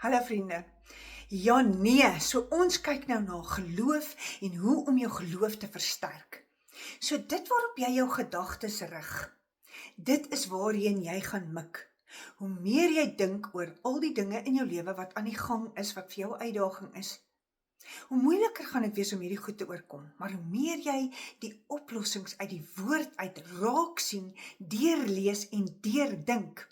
Hallo vriende. Ja nee, so ons kyk nou na geloof en hoe om jou geloof te versterk. So dit waarop jy jou gedagtes rig, dit is waarheen jy gaan mik. Hoe meer jy dink oor al die dinge in jou lewe wat aan die gang is, wat vir jou uitdaging is, hoe moeiliker gaan dit wees om hierdie goed te oorkom. Maar hoe meer jy die oplossings uit die woord uit raak sien, deurlees en deurdink,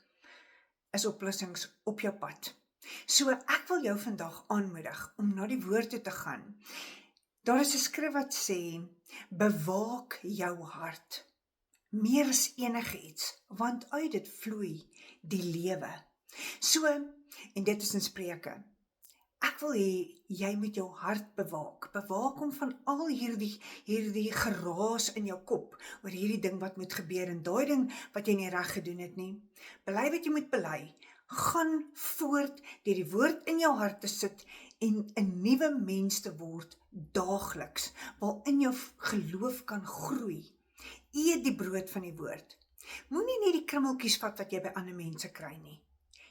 is oplossings op jou pad. So ek wil jou vandag aanmoedig om na die woord toe te gaan. Daar is 'n skrif wat sê, bewaak jou hart, meer as enige iets, want uit dit vloei die lewe. So, en dit is in Spreuke, ek wil hê jy moet jou hart bewaak hom van al hierdie geraas in jou kop, oor hierdie ding wat moet gebeur, en daai ding wat jy nie reg gedoen het nie. Bely wat jy moet bely, gaan voort deur die woord in jou hart te sit en 'n nuwe mens te word daagliks, waarin jou geloof kan groei. Eet die brood van die woord. Moenie net die krummeltjies vat wat jy by ander mense kry nie.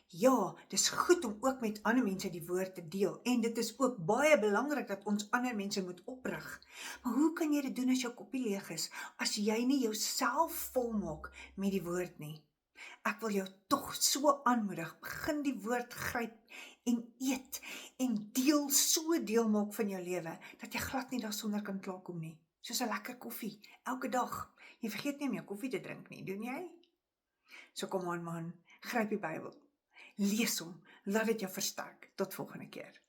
Ja, dis goed om ook met ander mense die woord te deel, en dit is ook baie belangrik dat ons ander mense moet oprig. Maar hoe kan jy dit doen as jou koppie leeg is, as jy nie jouself volmaak met die woord nie? Ek wil jou tog so aanmoedig, begin die woord gryp en eet en deel maak van jou lewe, dat jy glad nie daarsonder kan klaarkom nie. Soos 'n lekker koffie, elke dag. Jy vergeet nie om jou koffie te drink nie, doen jy? So kom aan man, gryp die Bybel, lees hom, laat dit jou versterk. Tot volgende keer.